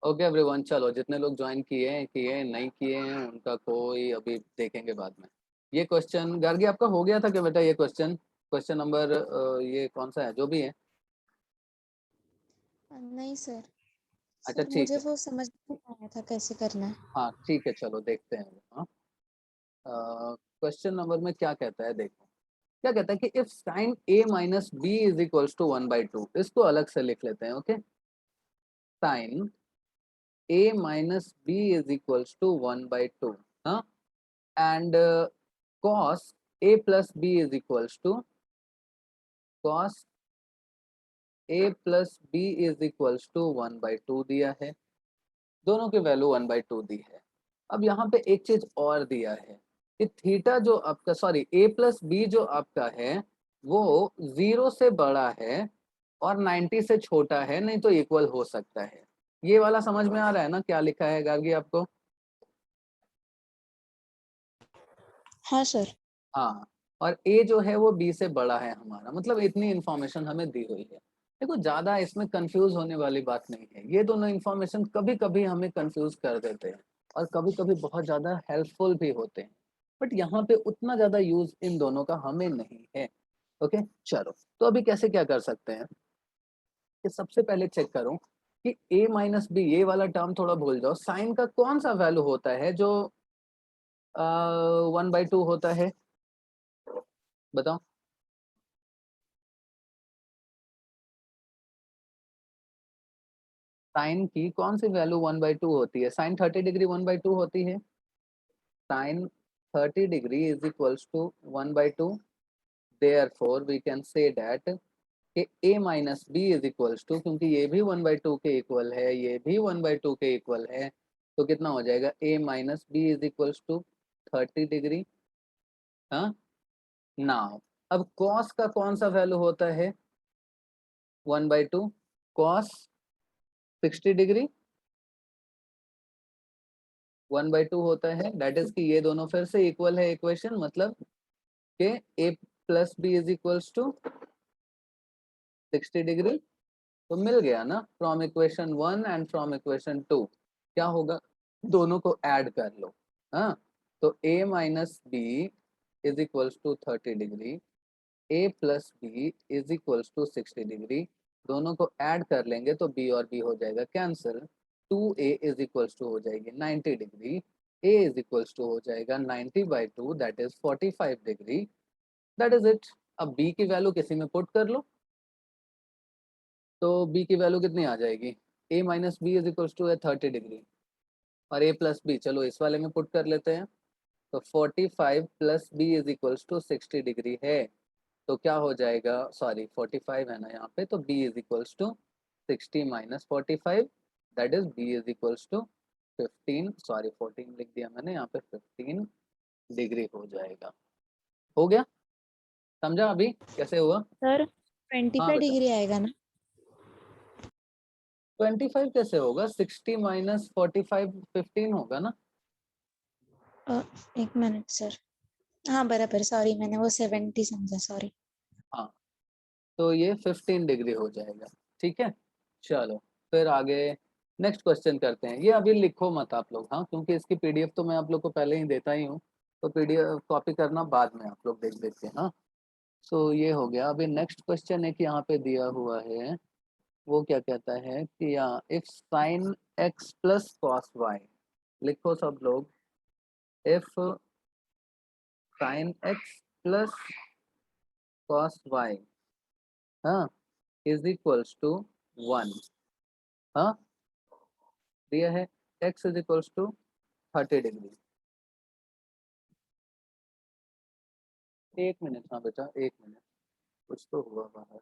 Okay everyone, चलो जितने लोग ज्वाइन किए हैं नहीं किए हैं उनका कोई अभी देखेंगे बाद में। ये क्वेश्चन गार्गी आपका हो गया था क्या बेटा? ये क्वेश्चन क्वेश्चन नंबर ये कौन सा है जो भी है? नहीं सर। अच्छा सर ठीक मुझे है। वो समझ नहीं आया था कैसे करना है। हाँ ठीक है, चलो देखते हैं वो। हाँ, क्वेश्चन नंबर में क्या कहता है देखो। क्या कहता है कि if sine A minus B is equals to 1/2, इसको अलग से लिख लेते हैं। Okay, sine A minus B is equals to 1/2। हाँ, and cos a plus b is equals to cos a plus b is equals to 1/2 दिया है। दोनों की वैल्यू 1/2 दी है। अब यहाँ पे एक चीज और दिया है कि थीटा जो आपका सॉरी a प्लस बी जो आपका है वो 0 से बड़ा है और 90 से छोटा है, नहीं तो इक्वल हो सकता है। ये वाला समझ में आ रहा है ना क्या लिखा है गार्गी आपको? हाँ सर। हाँ, और ए जो है वो बी से बड़ा है हमारा, मतलब इतनी इंफॉर्मेशन हमें दी हुई है। देखो ज्यादा इसमें कंफ्यूज होने वाली बात नहीं है। ये दोनों इंफॉर्मेशन कभी कभी हमें कंफ्यूज कर देते हैं और कभी कभी बहुत ज्यादा हेल्पफुल भी होते हैं, बट यहाँ पे उतना ज्यादा यूज इन दोनों का हमें नहीं है। ओके, चलो तो अभी कैसे क्या कर सकते हैं कि सबसे पहले चेक करो कि a माइनस बी, ये वाला टर्म थोड़ा भूल जाओ। साइन का कौन सा वैल्यू होता है जो 1/2 होता है? बताओ। साइन की कौन सी वैल्यू 1/2 होती है? साइन 30 डिग्री 1/2 होती है। Sine 30 degree is equals to 1/2। Therefore we can say that कि a minus B is equals to, क्योंकि ये भी 1/2 के इक्वल है, ये भी 1/2 के इक्वल है, तो कितना हो जाएगा? a minus B is equals to 30 degree. हाँ, नाउ अब cos का कौन सा वैल्यू होता है 1/2? cos 60 डिग्री 1/2 होता है। दैट इज कि ये दोनों फिर से इक्वल है इक्वेशन, मतलब के a plus B is equals to 60 degree. तो मिल गया ना from equation 1 and from equation 2। क्या होगा? दोनों को ऐड कर लो। हाँ, तो a minus B is equals to 30 degree, a plus B is equals to 60 degree. दोनों को ऐड कर लेंगे तो b और b हो जाएगा cancel. 2a is equals to हो जाएगी 90 degree, a is equals to हो जाएगा 90/2 that is 45 degree. That is it. अब b की वैल्यू किसी में पुट कर लो तो b की वैल्यू कितनी आ जाएगी? a minus B is equals to है 30 डिग्री, और a प्लस बी चलो इस वाले में पुट कर लेते हैं। तो 45 plus B is equals to 60 degree है। तो क्या हो जाएगा? सॉरी 45 है ना यहाँ पे, तो b is equals to 60 minus 45, that is b is equals to 15, sorry 14 लिख दिया मैंने यहाँ पे, 15 डिग्री हो जाएगा। हो गया? समझा अभी कैसे हुआ? सर हाँ 25 बेटा। डिग्री आएगा ना? 25 कैसे होगा? 60 माइनस 45 15 होगा ना। अ, एक मिनट सर। हाँ बराबर, सॉरी मैंने वो 70 समझा, सॉरी। हाँ, तो ये 15 डिग्री हो जाएगा। ठीक है, चलो फिर आगे नेक्स्ट क्वेश्चन करते हैं। ये अभी लिखो मत आप लोग, हाँ, क्योंकि इसकी पीडीएफ तो मैं आप लोग को पहले ही देता ही हूँ, तो पीडीएफ कॉपी करना बाद में आप लोग देख देख के। हाँ, सो ये हो गया। अभी नेक्स्ट क्वेश्चन एक यहाँ पे दिया हुआ है, वो क्या कहता है कि if sine X plus cos Y, लिखो सब लोग। If sine X plus cos Y, हाँ, इज इक्वल्स टू 1। हाँ, दिया है x is equals to 30 degree. एक मिनट, हाँ बेटा एक मिनट, कुछ तो हुआ बाहर।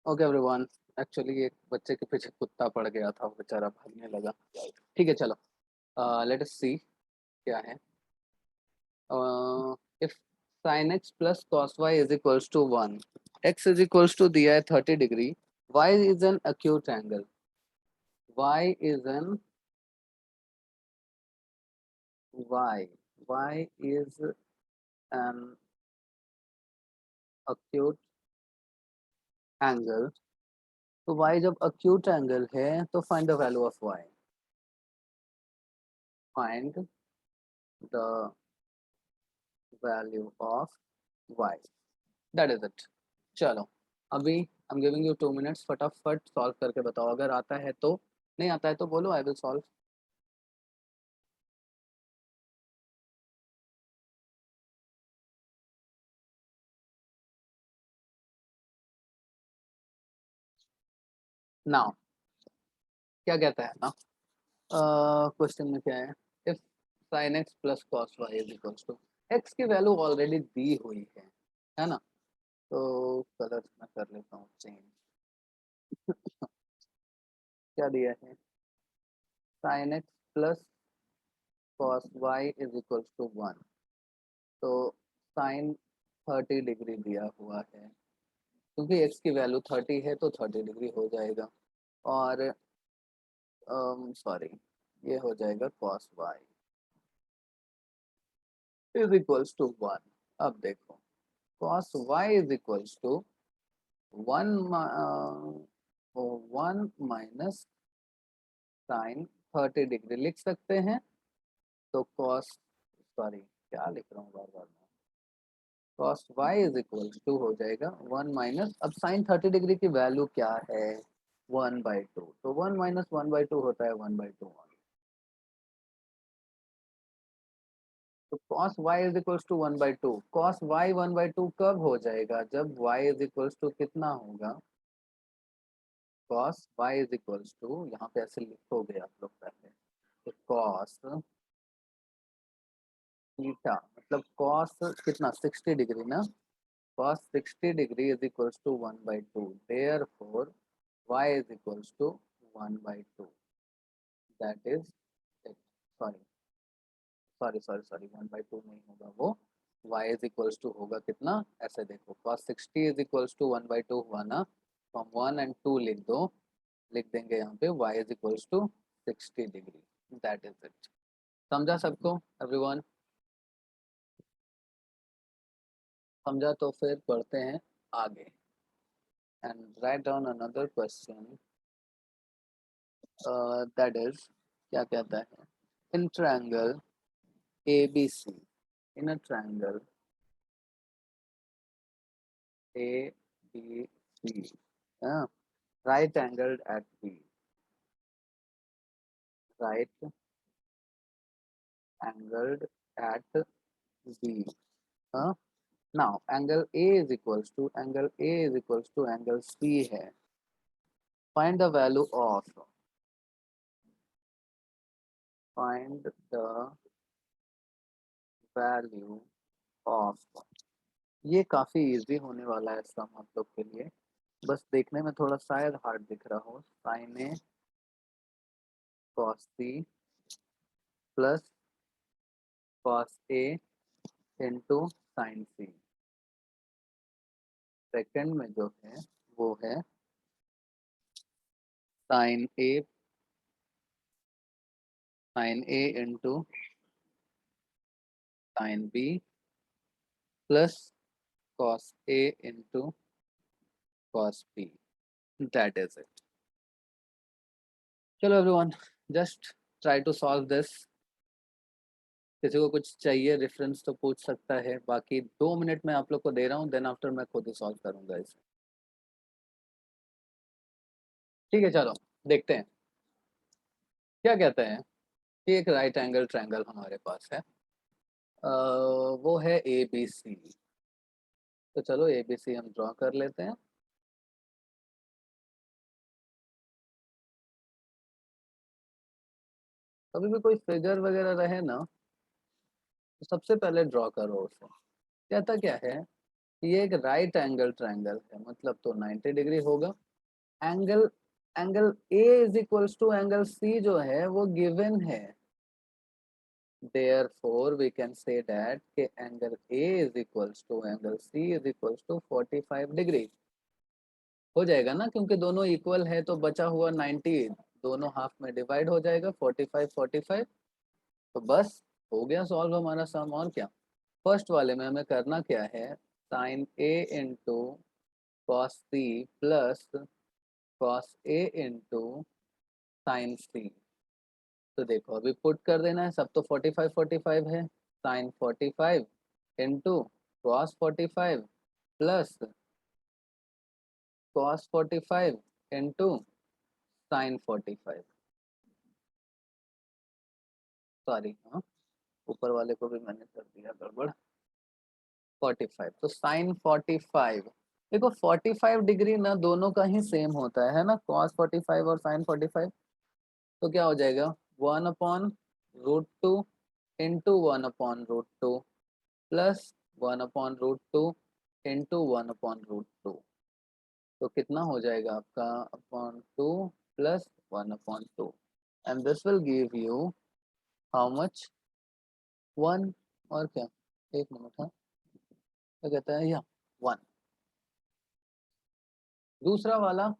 ओके एवरीवन, एक्चुअली एक बच्चे के पीछे कुत्ता पड़ गया था, वो बेचारा भागने लगा। ठीक है चलो, लेट अस सी क्या है। If sin x plus cos y is equals to 1, x is equals to दिया है 30 degree, y is an acute angle, y is an y is an acute angle। तो y जब acute angle है तो find the value of y, find the value of y, that is it। चलो अभी I am giving you 2 minutes, फटाफट solve करके बताओ, अगर आता है तो, नहीं आता है तो बोलो, आई विल सॉल्व। नाउ क्या कहता है ना, क्वेश्चन में क्या है, if sin x plus cos y is equals to, x की वैल्यू ऑलरेडी दी हुई है ना, तो कलर मैं कर लेता हूँ चेंज। क्या दिया है, sin x plus cos y is equals to 1, तो sin 30 डिग्री दिया हुआ है, क्योंकि x की वैल्यू 30 है तो 30 डिग्री हो जाएगा, और सॉरी ये हो जाएगा cos y is equals to 1। अब देखो cos y is equals to 1 minus sine 30 degree लिख सकते हैं, तो cos, सॉरी क्या लिख रहा हूँ बार बार मैं, cos y is equals to हो जाएगा 1 माइनस, अब साइन 30 डिग्री की वैल्यू क्या है 1/2, तो 1 माइनस 1/2 होता है 1/2। तो cos y is equals to 1/2, cos y 1/2 कब हो जाएगा, जब y इज इक्वल्स टू कितना होगा, cos y is equals to, यहाँ पे ऐसे लिखोगे आप लोग पहले, तो cos थीटा मतलब cos कितना 60 डिग्री ना, cos 60 degree is equals to 1/2, therefore y is equals to 1/2, that is it. Sorry sorry sorry sorry 1/2 नहीं होगा वो, y इज इक्वल्स टू होगा कितना, ऐसे देखो cos 60 इज इक्वल्स टू 1/2 हुआ ना, तो हम 1 और 2 लिख दो, लिख देंगे यहाँ पे y is equals to 60 degree, that is it. समझा सबको एवरीवन, समझा तो फिर पढ़ते हैं आगे, and write down another question, that is क्या कहता है, in triangle ABC, in a triangle ABC, right angled at B, right angled at B, uh, now angle A is equals to angle C है, find the value of, find the value of, ये काफी easy होने वाला है सम आप लोग के लिए, बस देखने में थोड़ा शायद हार्ड दिख रहा हो, sin A cos C plus cos A into sin C, second में जो है वो है sin A into sin B plus cos A into cos B, that is it। चलो everyone, just try to solve this, किसी को कुछ चाहिए रेफरेंस तो पूछ सकता है, बाकी 2 मिनट मैं आप लोग को दे रहा हूँ, देन आफ्टर मैं खुद ही सॉल्व करूंगा इसे। ठीक है चलो देखते हैं क्या कहते हैं, कि एक राइट एंगल ट्रायंगल हमारे पास है, वो है ABC, तो चलो ABC हम ड्रॉ कर लेते हैं। कभी भी कोई फिगर वगैरह रहे ना, तो सबसे पहले ड्रॉ करो उसे। कहता क्या है, ये एक राइट एंगल ट्रायंगल है, मतलब तो 90 डिग्री होगा। Angle angle A is equals to angle C जो है वो गिवन है, therefore we can say that कि angle A is equals to angle C is equals to 45 degree हो जाएगा ना, क्योंकि दोनों इक्वल है तो बचा हुआ 90 दोनों हाफ में डिवाइड हो जाएगा, 45 45। तो बस हो गया सॉल्व हमारा सम। और क्या, फर्स्ट वाले में हमें करना क्या है, sine A into cos C plus cos A into sine C. तो देखो अभी पुट कर देना है, सब तो 45 45 है, sine 45 into cos 45 plus cos 45 into sine 45। Sorry, हाँ ऊपर वाले को भी मैंने कर दिया गड़बड़। 45 तो साइन 45, देखो 45 डिग्री ना दोनों का ही सेम होता है ना, कॉस 45 और साइन 45। तो क्या हो जाएगा, 1/√2 इंटू 1/√2 प्लस 1/√2 इंटू 1/√2। तो कितना हो जाएगा आपका, upon 2 plus 1/2, and this will give you how much, 1। और क्या, एक मिनट, हाँ क्या कहता है, या 1। दूसरा वाला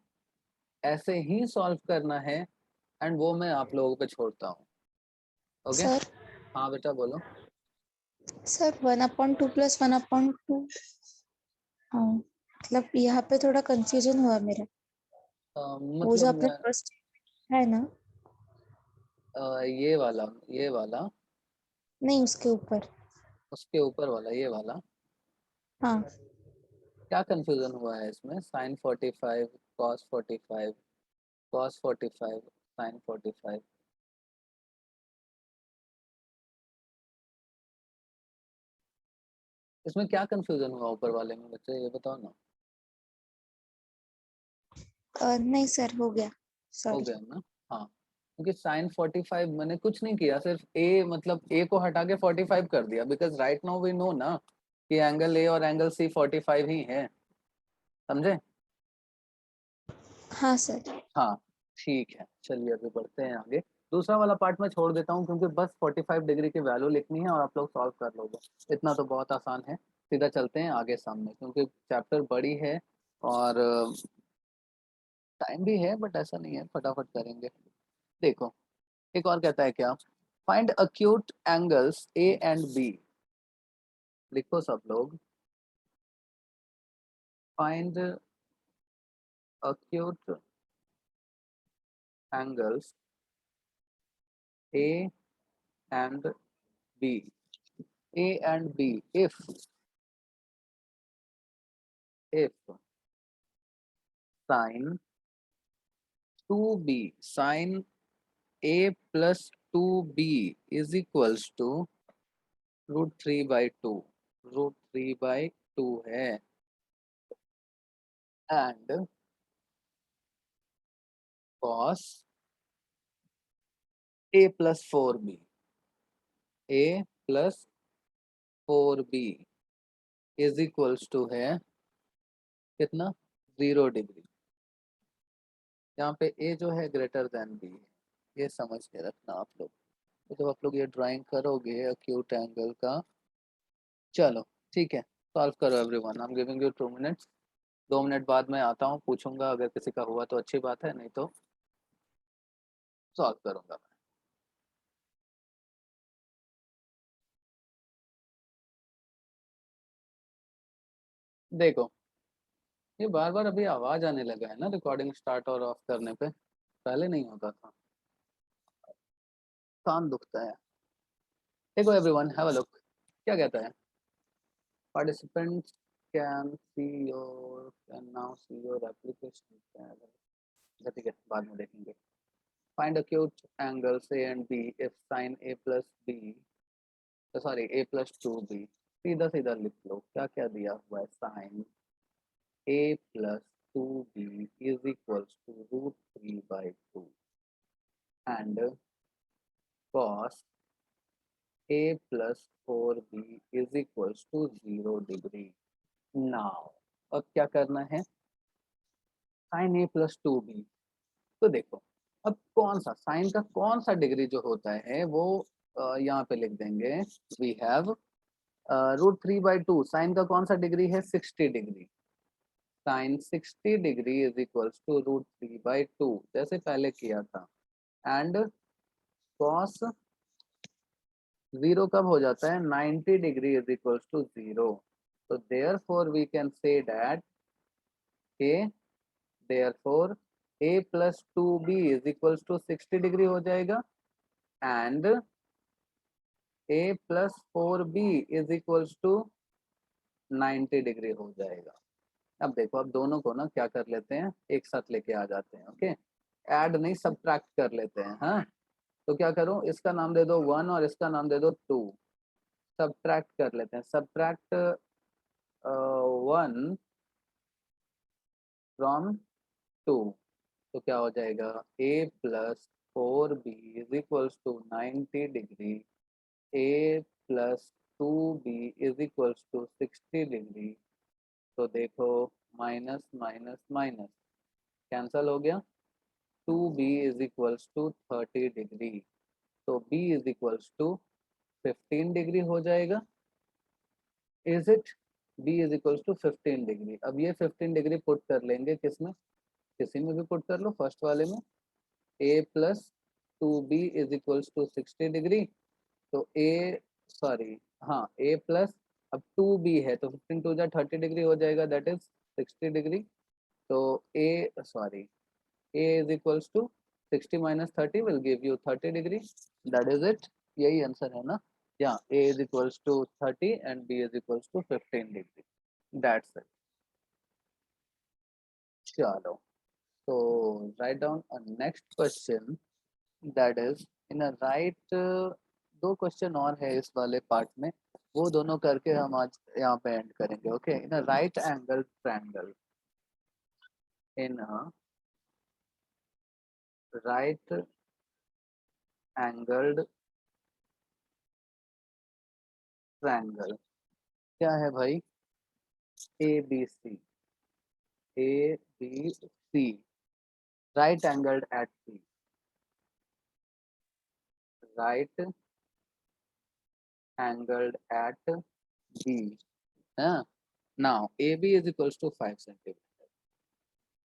ऐसे ही सॉल्व करना है, एंड वो मैं आप लोगों पे छोड़ता हूँ। ओके, सर हाँ बेटा बोलो। सर 1/2 प्लस 1/2 मतलब यहाँ पे थोड़ा कंफ्यूजन हुआ मेरा। वो जो मतलब आपने फर्स्ट है ना, ये वाला नहीं उसके ऊपर। उसके ऊपर वाला ये वाला, हाँ क्या कंफ्यूजन हुआ है इसमें, साइन 45 कॉस 45 कॉस 45 साइन 45। इसमें क्या कंफ्यूजन हुआ ऊपर वाले में बच्चे, ये बताओ ना। नहीं सर हो गया, हो सॉरी। गया ना, हाँ क्योंकि साइन 45 मैंने कुछ नहीं किया, सिर्फ ए मतलब ए को हटा के 45 कर दिया, because right now we know ना कि एंगल ए और एंगल सी 45 ही है, समझे। हाँ सर। हाँ ठीक है, चलिए अभी बढ़ते हैं आगे। दूसरा वाला पार्ट मैं छोड़ देता हूँ, क्योंकि बस 45 डिग्री की वैल्यू लिखनी है और आप लोग सॉल्व कर लोगे, इतना तो बहुत आसान है। सीधा चलते हैं आगे सामने, क्योंकि चैप्टर बड़ी है और टाइम भी है, बट ऐसा नहीं है, फटाफट करेंगे। देखो एक और कहता है क्या, find acute angles A and B. लिखो सब लोग, find acute angles A and B. A and B if sin 2b, sin a plus 2b is equals to √3/2, √3/2 है, and cos a plus 4b, a plus 4b is equals to है कितना, 0 degree. यहाँ पे a जो है greater than b है, ये समझ के रखना आप लोग। तो जब आप लोग ये ड्राइंग करोगे अक्यूट एंगल का, चलो ठीक है, सॉल्व करो everyone, I am giving you 2 minutes. 2 minute बाद मैं आता हूँ, पूछूंगा, अगर किसी का हुआ तो अच्छी बात है, नहीं तो सॉल्व करूंगा मैं। देखो ये बार बार अभी आवाज आने लगा है ना रिकॉर्डिंग स्टार्ट और ऑफ करने पे, पहले नहीं होता था, कान दुखता है। देखो एवरीवन हैव अ लुक, क्या कहता है, participants can now see your application. ठीक है बाद में देखेंगे। Find acute angles A and B if sine A plus B, sorry a plus 2b, सीधा सीधा लिख लो क्या क्या दिया हुआ है, sign a plus 2b is equals to √3/2 and cos a plus 4b is equals to 0 degree. Now अब क्या करना है, साइन ए प्लस 2b। तो देखो अब कौन सा साइन का कौन सा डिग्री जो होता है वो यहाँ पे लिख देंगे। वी हैव √3/2, साइन का कौन सा डिग्री है, 60 degree. Sine 60 degree is equals to √3/2, जैसे पहले किया था। एंड कॉस जीरो कब हो जाता है, 90 डिग्री इज इक्वल्स टू 0। तो therefore we can say that के therefore a plus 2b is equals to 60 degree हो जाएगा, and a plus 4b is equals to 90 degree हो जाएगा। अब देखो अब दोनों को ना क्या कर लेते हैं, एक साथ लेके आ जाते हैं। ओके, ऐड नहीं सब्ट्रैक्ट कर लेते हैं। हाँ, तो क्या करूं, इसका नाम दे दो 1 और इसका नाम दे दो 2। सब्ट्रैक्ट कर लेते हैं, सब्ट्रैक्ट 1 फ्रॉम 2। तो क्या हो जाएगा, a plus 4b is equals to 90 degree, a plus 2b is equals to 60 degree. तो देखो माइनस माइनस माइनस कैंसल हो गया, 2b is equals to 30 degree. तो b is equals to 15 degree हो जाएगा। Is it, b is equals to 15 degree. अब ये 15 degree put कर लेंगे किसमें, किसी में भी पुट कर लो, फर्स्ट वाले में। a plus 2b is equals to 60 degree. तो a सॉरी हाँ a प्लस, अब 2b है तो 15 टू जा 30 डिग्री हो जाएगा, दैट इज 60 डिग्री। तो a sorry a is equals to 60 minus 30 will give you 30 degree. That is it. यही आंसर है ना, या a is equals to 30 and b is equals to 15 degree. That's it. चलो, so write down a next question, that is in a right दो question और है इस वाले पार्ट में, वो दोनों करके हम आज यहाँ पे एंड करेंगे। Okay, in a right angle triangle, in a right angled triangle, क्या है भाई, A B C, A B C, right angled at C, right angled at B. Now AB is equals to 5 centimeter.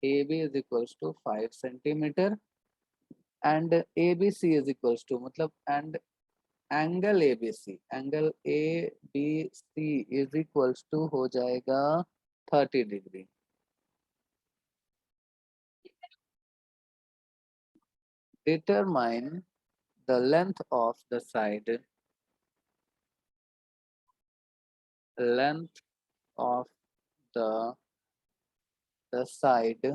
AB is equals to 5 centimeter and ABC is equals to मतलब and angle ABC, angle ABC is equals to हो जाएगा 30 degree. Determine the length of the side, length of the side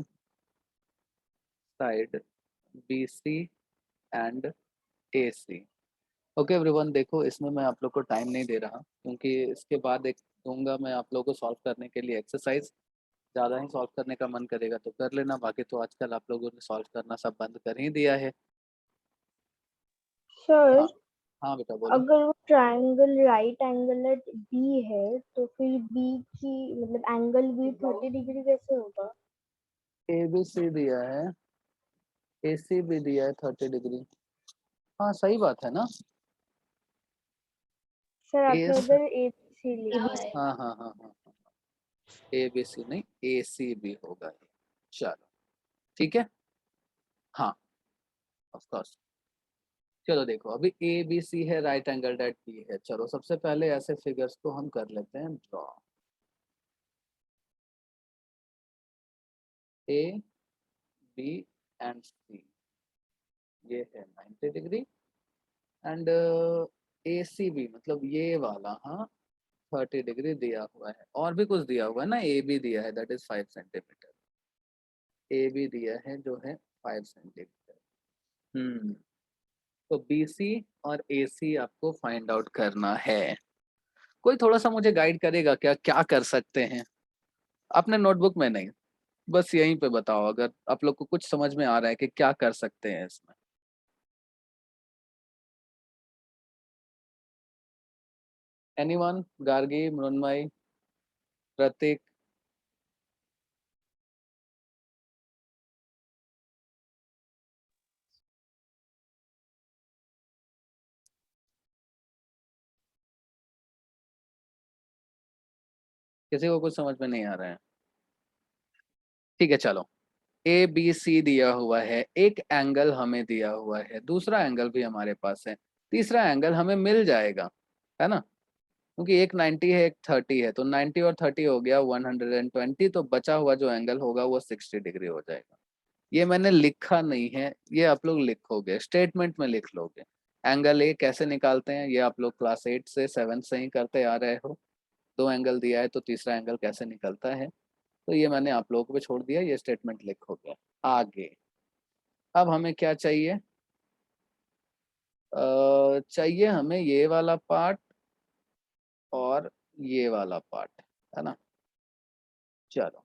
BC and AC. Okay everyone, देखो इसमें मैं आप लोग को time नहीं दे रहा क्योंकि इसके बाद एक दूंगा मैं आप लोगों को सॉल्व करने के लिए एक्सरसाइज। ज़्यादा ही सॉल्व करने का मन करेगा तो कर लेना, बाकी तो आजकल आप लोगों ने सॉल्व करना सब बंद कर ही दिया है। सर हाँ हाँ बेटा बोलो। अगर वो triangle right angle at B है तो फिर बी की मतलब एंगल भी 30 डिग्री कैसे होगा? ए बी सी दिया है, ए सी भी दिया है 30 डिग्री। हाँ सही बात है ना। सर ए आपने उधर ए बी सी लिखा है। हाँ हाँ हाँ हाँ हाँ, ए बी सी नहीं ए सी भी होगा। चलो ठीक है, हाँ ऑफ कोर्स। चलो देखो अभी ए बी सी है, राइट एंगल एट बी है। चलो सबसे पहले ऐसे फिगर्स को हम कर लेते हैं draw. A B and C, ये है 90 degree and A C B मतलब ये वाला, हाँ 30 डिग्री दिया हुआ है। और भी कुछ दिया हुआ है ना, ए बी दिया है that is 5 centimetre, A B दिया है जो है 5 सेंटीमीटर। तो बी सी और ए सी आपको फाइंड आउट करना है। कोई थोड़ा सा मुझे गाइड करेगा क्या, क्या कर सकते हैं अपने नोटबुक में नहीं, बस यहीं पे बताओ अगर आप लोग को कुछ समझ में आ रहा है कि क्या कर सकते हैं इसमें। एनीवन, गार्गी, मृण्मयी, प्रतीक, किसी को कुछ समझ में नहीं आ रहा है? ठीक है चलो, ए बी सी दिया हुआ है, एक एंगल हमें दिया हुआ है, दूसरा एंगल भी हमारे पास है, तीसरा एंगल हमें मिल जाएगा, है ना, क्योंकि एक 90 है एक 30 है, तो 90 और 30 हो गया 120, तो बचा हुआ जो एंगल होगा वो 60 डिग्री हो जाएगा। ये मैंने लिखा नहीं है, ये आप लोग लिखोगे, स्टेटमेंट में लिख लोगे। एंगल ए कैसे निकालते हैं ये आप लोग क्लास 8 से 7 से ही करते आ रहे हो। दो एंगल दिया है तो तीसरा एंगल कैसे निकलता है, तो ये मैंने आप लोगों को छोड़ दिया, ये स्टेटमेंट लिखोगे। आगे अब हमें क्या चाहिए, चाहिए हमें ये वाला पार्ट और ये वाला पार्ट, है ना। चलो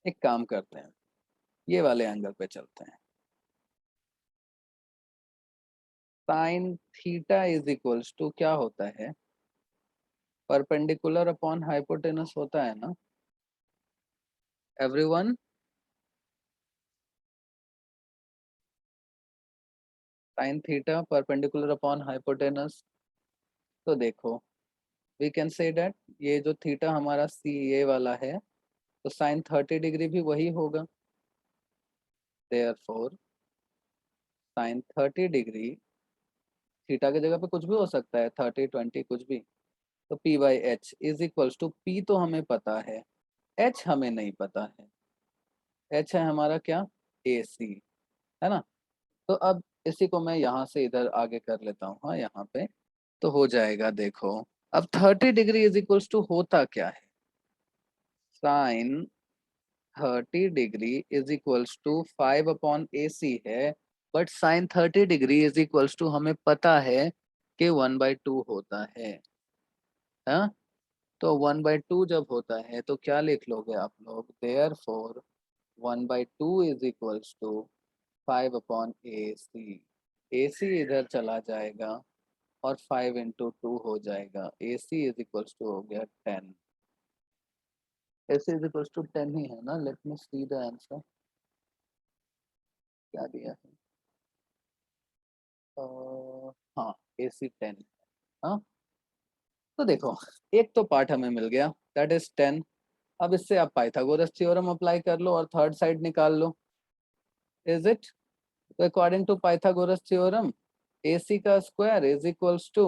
एक काम करते हैं, ये वाले एंगल पे चलते हैं। Sine theta is equals to क्या होता है, परपेंडिकुलर अपॉन हाइपोटेनस होता है ना everyone. Sine theta perpendicular upon hypotenuse, तो देखो वी कैन से दैट ये जो थीटा हमारा सी ए वाला है, तो साइन 30 डिग्री भी वही होगा, देयरफॉर साइन 30 डिग्री, थीटा की जगह पे कुछ भी हो सकता है, 30 20 कुछ भी, तो P by H is equals to, P तो हमें पता है, एच हमें नहीं पता है। एच है हमारा क्या, ए सी, है ना। तो अब इसी को मैं यहाँ से इधर आगे कर लेता हूँ, हाँ यहाँ पे तो हो जाएगा। देखो अब 30 डिग्री इज इक्वल्स टू होता क्या है, sine 30 degree is equals to 5 upon A C है, but sine 30 degree is equals to हमें पता है कि 1/2 होता है, हाँ। तो 1/2 जब होता है तो क्या लिख लोगे आप लोग, therefore 1/2 is equals to 5 upon A C, A C इधर चला जाएगा और 5 इंटू 2 हो जाएगा, A C is equals to हो गया 10, A C is equals to 10 ही है ना। Let me see the answer, क्या दिया है, हाँ ए सी 10, हाँ। तो देखो एक तो पार्ट हमें मिल गया, दैट इज 10। अब इससे आप पाइथागोरस थ्योरम अप्लाई कर लो और थर्ड साइड निकाल लो, इज इट। तो according to Pythagoras theorem, A C का square is equals to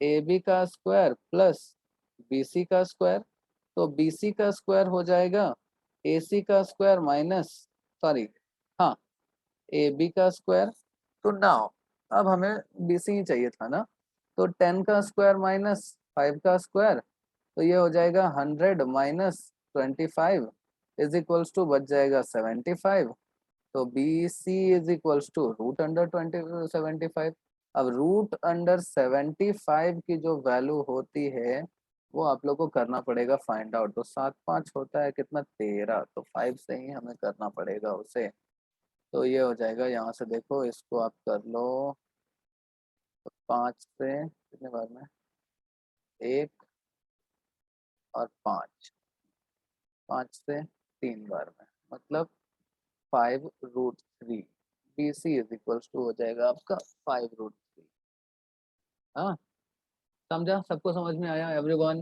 A B का स्क्वायर प्लस बी सी का स्क्वायर, तो बी सी का स्क्वायर हो जाएगा ए सी का स्क्वायर माइनस, सॉरी हाँ, ए बी का स्क्वायर। तो नाउ अब हमें बी सी ही चाहिए था ना, तो 10 का स्क्वायर माइनस 5 का स्क्वायर, तो ये हो जाएगा 100 माइनस 25 इज इक्वल्स टू बच जाएगा 75। तो B C is equals to root under 75। अब रूट अंडर 75 की जो वैल्यू होती है वो आप लोग को करना पड़ेगा फाइंड आउट। तो 7 5 होता है कितना, 13, तो 5 से ही हमें करना पड़ेगा उसे। तो ये हो जाएगा, यहाँ से देखो इसको आप कर लो, तो 5 से कितने बार में, 1 और 5, 5 से 3 बार में, मतलब 5√3, B C is equals to हो जाएगा आपका 5√3। हाँ समझा, सबको समझ में आया एवरीवन।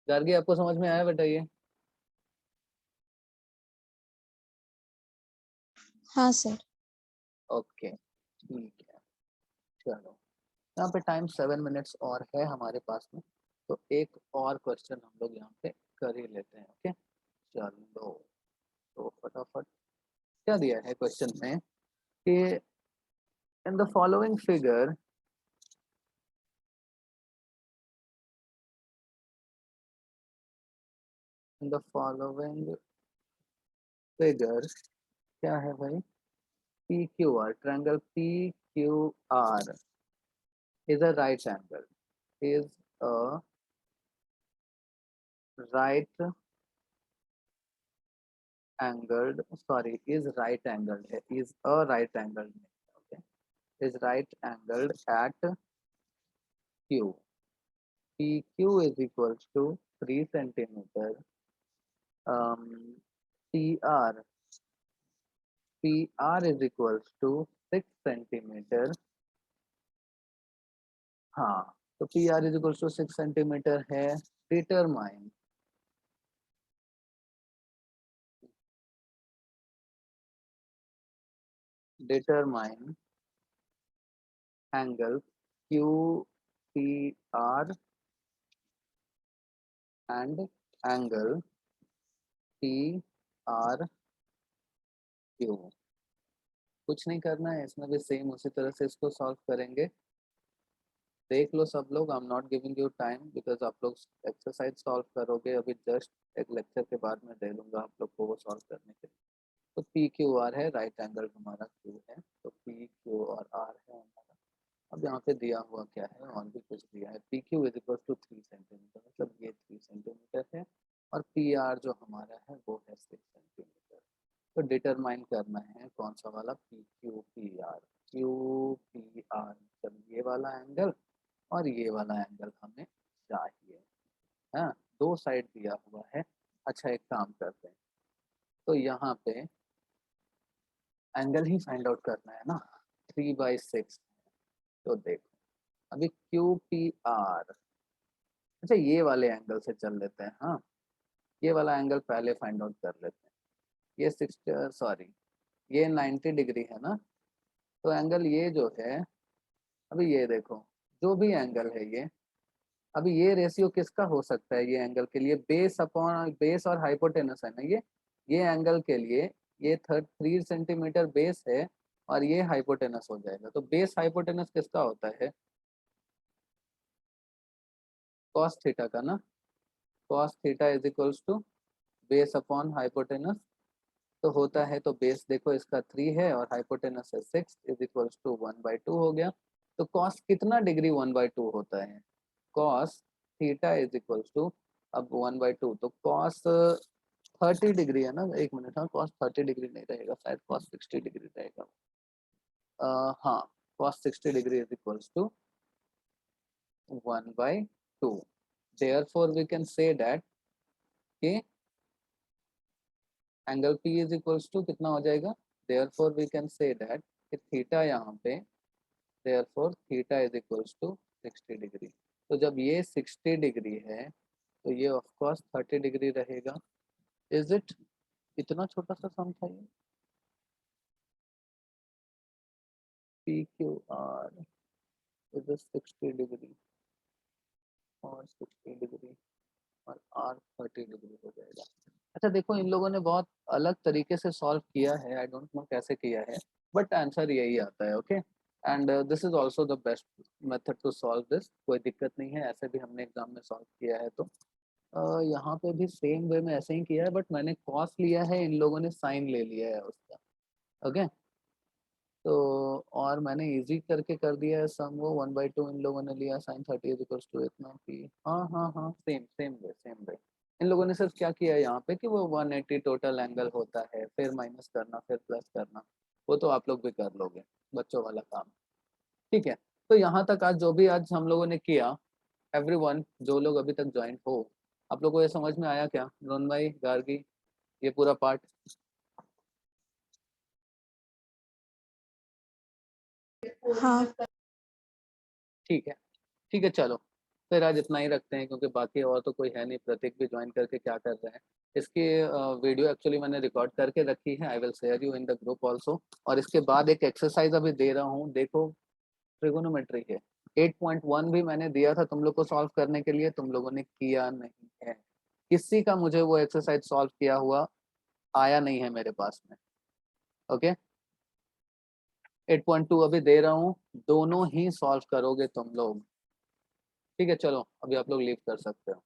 गार्गी आपको समझ में आया बेटा ये? हाँ सर। ओके ठीक है चलो, यहाँ पे टाइम 7 मिनट्स और है हमारे पास में, तो एक और क्वेश्चन हम लोग यहाँ पे कर ही लेते हैं। ओके चलो, तो फटाफट क्या दिया है क्वेश्चन में कि in the following figure in the following figure, क्या है भाई, P Q R, triangle P Q R is a right angle, is a right angled, sorry, is right angled है, is a right angled, okay, is right angled at q, PQ is equals to 3 centimeter. PR is equals to 6 centimeter. हाँ, तो PR is equals to 6 centimeter है. Determine angle QPR and angle PRQ. कुछ नहीं करना है, इसमें भी same उसी तरह से इसको सॉल्व करेंगे. देख लो सब लोग. I am not giving you time because आप लोग एक्सरसाइज सॉल्व करोगे. अभी जस्ट एक लेक्चर के बाद में दे दूंगा आप लोग को वो सॉल्व करने के लिए. तो PQR है, राइट एंगल हमारा Q है, तो PQR R है हमारा. अब यहाँ पे दिया हुआ क्या है, और भी कुछ दिया है. PQ is equal to 3 centimetre, मतलब ये 3 सेंटीमीटर है, और PR जो हमारा है वो है 6 सेंटीमीटर. तो डिटरमाइन करना है कौन सा वाला, QPR. मतलब ये वाला एंगल और ये वाला एंगल हमें चाहिए. हाँ, दो साइड दिया हुआ है. अच्छा, एक काम करते हैं, तो यहाँ पे एंगल ही फाइंड आउट करना है ना. 3/6. तो देखो अभी QPR. अच्छा, ये वाले एंगल से चल लेते हैं. हाँ, ये वाला एंगल पहले फाइंड आउट कर लेते हैं. ये 90 डिग्री है ना. तो एंगल ये जो है, अभी ये देखो, जो भी एंगल है ये, अभी ये रेशियो किसका हो सकता है ये एंगल के लिए, बेस अपॉन बेस और हाइपोटेनस है ना. ये एंगल के लिए ये 3 सेंटीमीटर बेस है और ये हाइपोटेनस हो जाएगा. तो बेस हाइपोटेनस किसका होता है, कॉस थीटा का ना. Cos theta is equals to base upon hypotenuse. तो होता है, तो बेस देखो इसका 3 है और हाइपोटेनस है 6, इज इक्वल्स टू 1/2 हो गया. तो कॉस कितना डिग्री 1/2 होता है, cos theta is equals to, अब 1/2 तो कॉस 30 डिग्री है ना. एक मिनट, हाँ, कॉस 30 डिग्री नहीं रहेगा, शायद कॉस 60 डिग्री रहेगा. हाँ, cos 60 degree is equals to 1/2. Therefore, we can say that कि angle P is equals to कितना हो जाएगा. Therefore, we can say that कि थीटा यहाँ पे, therefore theta is equals to 60 degree. तो जब ये 60 डिग्री है तो ये ऑफ कोर्स 30 डिग्री रहेगा. Is it? इतना छोटा सा सम था ये. PQR is 60 डिग्री और 60 डिग्री और R 30 डिग्री हो जाएगा. अच्छा देखो, इन लोगों ने बहुत अलग तरीके से सॉल्व किया है. आई डोंट नो कैसे किया है, बट आंसर यही आता है. Okay, and this is also the best method to solve this. कोई दिक्कत नहीं है, ऐसे भी हमने एग्जाम में सॉल्व किया है. तो यहाँ पे भी सेम वे में ऐसे ही किया है, बट मैंने कॉस लिया है, इन लोगों ने साइन ले लिया है उसका. ओके, तो और मैंने इजी करके कर दिया है सम. वो 1/2 इन लोगों ने लिया, साइन 30 इज इक्वल्स टू इतना पी. हाँ हाँ हाँ, सेम वे. इन लोगों ने सिर्फ क्या किया है यहाँ पे कि वो 180 टोटल एंगल होता है, फिर माइनस करना, फिर प्लस करना. वो तो आप लोग भी कर लोगे, बच्चों वाला काम. ठीक है, तो यहाँ तक आज जो भी आज हम लोगों ने किया, एवरीवन जो लोग अभी तक ज्वाइन हो, आप लोगों को ये समझ में आया क्या, रोन भाई, गार्गी, ये पूरा पार्ट? हाँ. ठीक है, चलो फिर आज इतना ही रखते हैं, क्योंकि बाकी और तो कोई है नहीं. प्रतीक भी ज्वाइन करके क्या कर रहे हैं. इसकी वीडियो एक्चुअली मैंने रिकॉर्ड करके रखी है. I will share you in the group also. और इसके बाद एक एक्सरसाइज अभी दे रहा हूँ, देखो, ट्रिगोनोमेट्री है. 8.1 भी मैंने दिया था तुम लोग को सॉल्व करने के लिए, तुम लोगों ने किया नहीं है. किसी का मुझे वो एक्सरसाइज सॉल्व किया हुआ आया नहीं है मेरे पास में. ओके, 8.2 अभी दे रहा हूँ, दोनों ही सॉल्व करोगे तुम लोग. ठीक है, चलो अभी आप लोग लीव कर सकते हो.